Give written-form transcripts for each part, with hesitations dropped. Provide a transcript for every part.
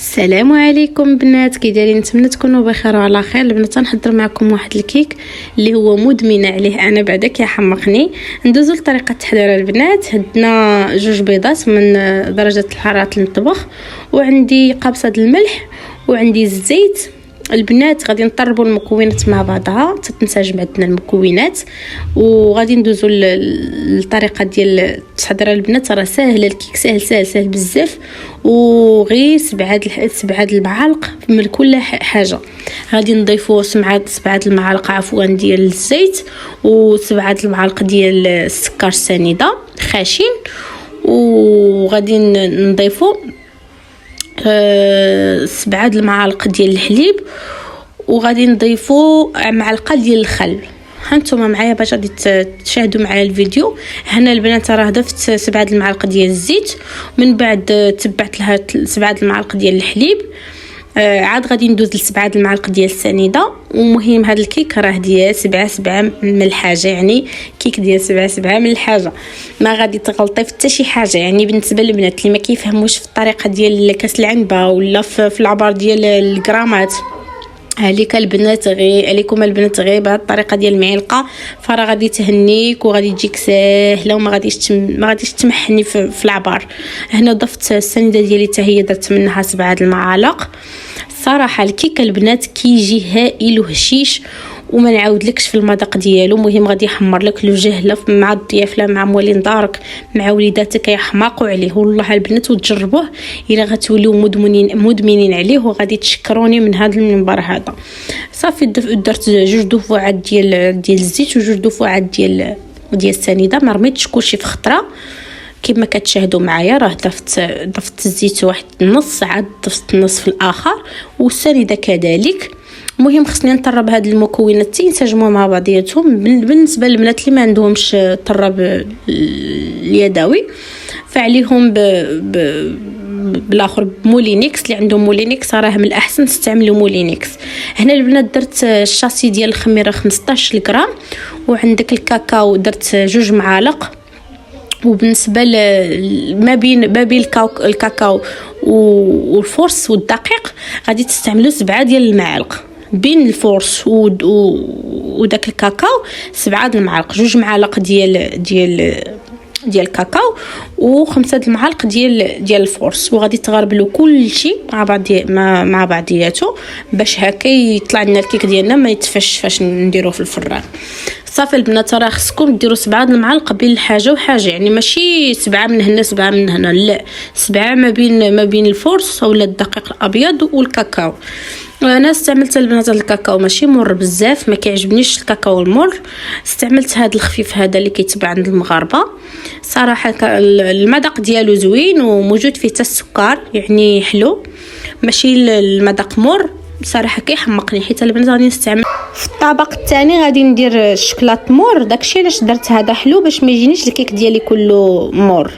السلام عليكم بنات، كي دايرين؟ نتمنى تكونوا بخير وعلى خير. البنات نحضر معكم واحد الكيك اللي هو مدمنه عليه انا بعدا كيحمقني. ندوزو لطريقه تحضيره البنات. هدنا 2 بيضات من درجه الحراره المطبخ، وعندي قابصه الملح، وعندي الزيت. البنات غادي نطربوا المكونات مع بعضها حتى تنسجم عندنا المكونات، وغادي ندوزو للطريقه ديال التحضير. البنات راه ساهله، الكيك سهل بزاف، وغير 7 المعالق من كل حاجه. غادي نضيفوا 7 المعالق ديال الزيت، و7 المعالق ديال السكر سنيده خاشن، وغادي نضيفوا 7 المعالق ديال الحليب، وغادي نضيفوا معلقه ديال الخل. هانتوما معايا باش غادي تشاهدوا معايا الفيديو. هنا البنات راه ضفت 7 المعالق ديال الزيت، من بعد تبعت لها 7 المعالق ديال الحليب، عاد غادي ندوز ل7 المعالق ديال السنيده. ومهم هذا الكيك راه ديال 7 من الحاجه، يعني كيك ديال 7 من الحاجه، ما غادي تغلطي في حتى شي حاجه. يعني بالنسبه للبنات اللي ما كيفهموش في الطريقه ديال كاس العنبه ولا في العبار ديال الجرامات، عليك البنات غير عليكم البنات غير بهذه الطريقه ديال المعلقه، فراه غادي تهنيك وغادي تجيك ساهله، وما غاديش تمحني في العبار. هنا ضفت السنيده ديالي حتى هي درت منها 7 المعالق. صراحه الكيك البنات كيجي هائل وهشيش، وما نعاودلكش في المذاق ديالو. مهم غادي يحمر لك الوجه مع الضياف، لا مع موالين دارك، مع وليداتك يحماقوا عليه. والله البنات وتجربوه الا غتوليو مدمنين عليه، وغادي تشكروني من هذا المنبر هذا. صافي درت 2 دفعات ديال الزيت و2 دفعات ديال السنيده، ما رميتش كلشي في خطره كما كتشاهدوا معايا. راه ضفت الزيت واحد النص، عاد ضفت النص في الاخر، والسنيده كذلك. المهم خصني نطرب هاد المكونات ينسجموا مع بعضياتهم. بالنسبه للبنات اللي ما عندهمش طرب اليدوي، فعليهم بالاخر بمولينيكس. اللي عندهم مولينيكس راه من الاحسن تستعملوا مولينيكس. هنا البنات درت الشاسي ديال الخميره 15 غرام، وعندك الكاكاو درت 2 معالق. وبالنسبه ما بين الكاكاو والفورس والدقيق غادي تستعملوا 7 ديال المعالق. بين الفورس وداك الكاكاو 7 المعالق، 2 معالق ديال الكاكاو، و5 المعالق ديال الفورس. وغادي تغربلوا كل شيء مع بعضياته باش هكا يطلع لنا الكيك ديالنا ما يتفش فاش نديروه في الفران. صافي البنات راه خصكم ديروا 7 المعالق بين الحاجه وحاجه، يعني ماشي 7 من هنا 7 من هنا، لا، 7 ما بين الفورس ولا الدقيق الابيض والكاكاو. انا استعملت البنات الكاكاو ماشي مر بزاف، ما كيعجبنيش الكاكاو المر. استعملت هذا الخفيف هذا اللي كيتباع عند المغاربه. صراحه المذاق ديالو زوين، وموجود فيه حتى السكر، يعني حلو، ماشي المذاق مر. بصراحه كيحمقني، حيت البنات غادي نستعمل في الطبق الثاني غادي ندير الشكلاط مور. داكشي علاش درت هذا حلو باش ما يجينيش الكيك ديالي كله مور.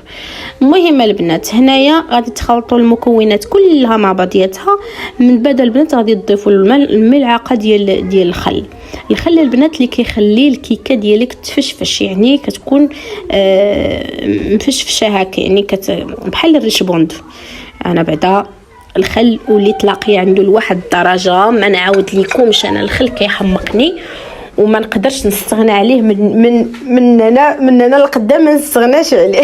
المهم البنات هنايا غادي تخلطوا المكونات كلها مع بعضياتها. من بعد البنات غادي تضيفوا الملعقه ديال الخل البنات اللي كيخلي الكيكه ديالك تفشفش، يعني كتكون مفشفشه هكا، يعني بحال الريشبوند. انا بعدا الخل وليت لاقي عنده لواحد الدرجه ما نعاود لكمش. انا الخل كيحمقني وما نقدرش نستغنى عليه من انا لقدام ما نستغناش عليه.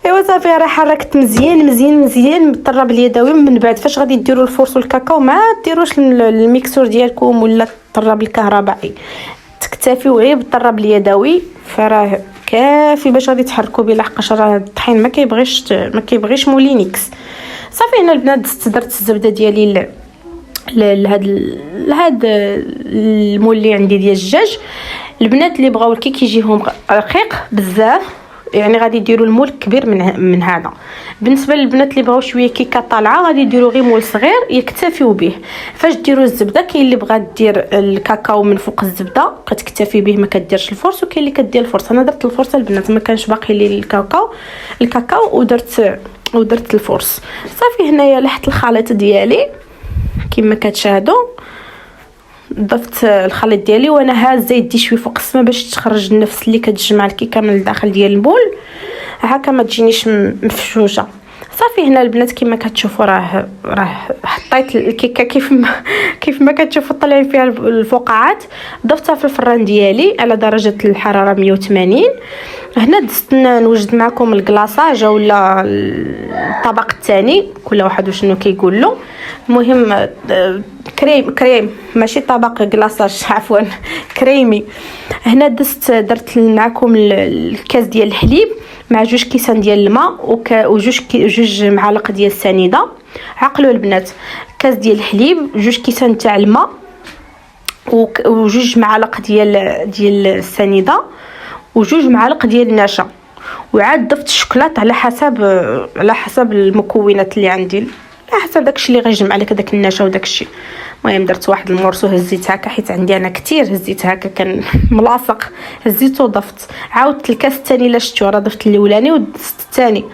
ايوا صافي راه حركت مزيان بالطراب اليدوي. من بعد فاش غادي ديروا الفورس والكاكاو، ما ديروش الميكسور ديالكم ولا الطراب الكهربائي، تكتفيوا غير بالطراب اليدوي، فراه كافي باش غادي تحركوا به. لحقاش راه الطحين ما كيبغيش مولينيكس. صافي هنا البنات درت الزبده ديالي لهاد المول اللي عندي ديال الدجاج. البنات اللي بغاو الكيك يجيهم رقيق بزاف، يعني غادي يديروا المول كبير من هذا. بالنسبه للبنات اللي بغاو شويه كيكه طالعه غادي يديروا غير مول صغير يكتفيوا به. فاش ديروا الزبده، كاين اللي بغات دير الكاكاو من فوق الزبده كتكتفي به، ما كديرش الفرص، وكاين اللي كدير الفرص. انا درت الفرصه البنات، ما كانش باقي لي الكاكاو ودرت الفرص. صافي هنايا لحت الخليط ديالي كما كتشاهدوا. ضفت الخليط ديالي وانا هازه يدي شويه فوق السما باش تخرج النفس اللي كتجمع الكيكه من الداخل ديال البول، هكا ما تجينيش مفشوشه. صافي هنا البنات كما كتشوفوا راه حطيت الكيكه كيف ما كتشوفوا طالعين فيها الفقاعات. ضفتها في الفران ديالي على درجه الحراره 180. هنا دزت نوجد معكم الكلاصاج ولا الطبق الثاني، كل واحد وشنو كيقول له. المهم كريم ماشي طبق كلاصاج، عفوا كريمي. هنا درت معكم الكاس ديال الحليب مع 2 كيسان ديال الماء وجوج معالق ديال السنيده. عقلوا البنات، كاس ديال الحليب، 2 كيسان تاع الماء وجوج معالق ديال السنيده وجوج معالق ديال النشا. وعاد ضفت الشوكولاط على حسب المكونات اللي عندي، على حسب داكشي اللي غيجمع لك داك النشا وداكشي. المهم درت واحد المورسو هزيت هكا حيت عندي انا كتير، هزيت هكا كان ملاصق، هزيت وضفت. عاودت الكاس الثاني لا شفتوا راه ضفت الاولاني ودزت الثاني.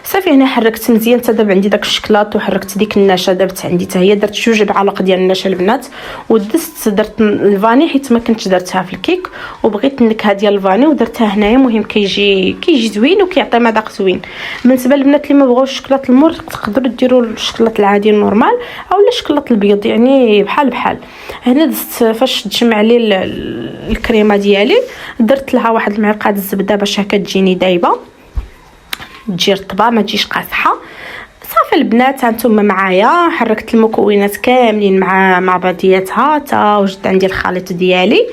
صافي هنا حركت مزيان حتى دابا عندي داك الشكلاط، وحركت ديك النشا دابت عندي حتى هي. درت 2 معالق ديال النشا البنات درت الفاني حيت ما كنتش درتها في الكيك وبغيت النكهه ديال الفاني ودرتها هنايا. مهم كيجي زوين وكيعطي مذاق زوين. بالنسبه للبنات اللي ما بغاوش الشكلاط المر تقدروا ديروا الشكلاط العادي النورمال اولا الشكلاط البيض، يعني بحال. هنا دزت فاش تجمع لي الكريمه ديالي درت لها واحد المعلقه الزبده باش هكا تجيني دايبه، تجي رطبه ما تجيش قاصحه. صافي البنات هانتوما معايا حركت المكونات كاملين مع بعضياتها تا وجدت عندي الخليط ديالي.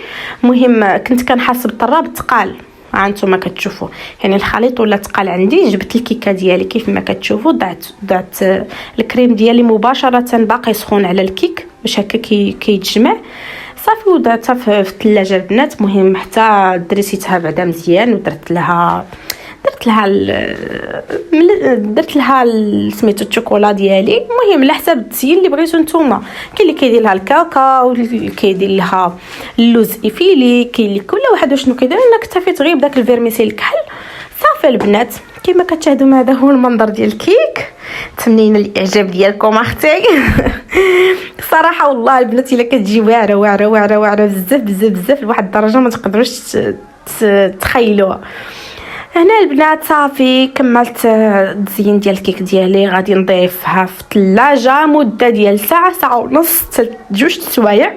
المهم كنت كنحاسب الطراب الثقال، هانتوما كتشوفوا يعني الخليط ولا ثقال عندي. جبت الكيكه ديالي كيف ما كتشوفوا، ضعت الكريم ديالي مباشره باقي سخون على الكيك باش هكا كيتجمع. صافي وضعتها في الثلاجه البنات. المهم حتى دريسيتها بعدا مزيان ودرت لها سميتو الشوكولا ديالي. المهم على حسب التزيين اللي بغيتو نتوما. كاين اللي كيدير لها الكاكاو، اللي كيدير لها اللوز ايفيلي، كاين اللي كل واحد وشنو كيدير. انا اكتفيت غير بداك الفيرميسيل الكحل. صافي البنات كما كتشاهدوا هذا هو المنظر ديال الكيك. تمنينا الاعجاب ديالكم اختي. صراحه والله البنات الا كتجي واعره بزاف لواحد الدرجه ما تقدروش تخيلوها. هنا البنات صافي كملت التزيين ديال الكيك ديالي. غادي نضيفها في الثلاجه مده ديال ساعه ونص 2 سوايع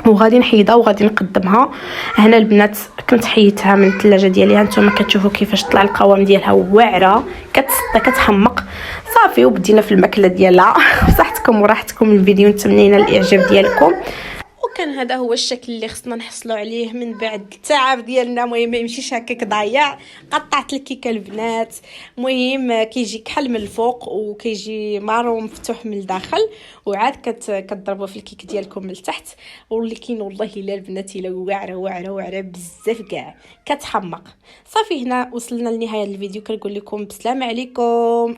وغادي نحيدها وغادي نقدمها. هنا البنات كنت حيدتها من الثلاجه ديالي، هانتوما كتشوفوا كيفاش طلع القوام ديالها واعره كتحمق. صافي وبدينا في الماكله ديالها. بصحتكم وراحتكم الفيديو، نتمنينا الاعجاب ديالكم. وكان هذا هو الشكل اللي خصنا نحصلوا عليه من بعد التعب ديالنا. المهم ما يمشيش هكاك ضايع. قطعت الكيكه البنات، المهم كيجي كحل من الفوق وكيجي مارون مفتوح من الداخل، وعاد كتضربوا في الكيك ديالكم من التحت. ولكن والله الا البنات الا واعره بزاف كاع كتحمق. صافي هنا وصلنا لنهايه الفيديو. كنقول لكم بسلام عليكم.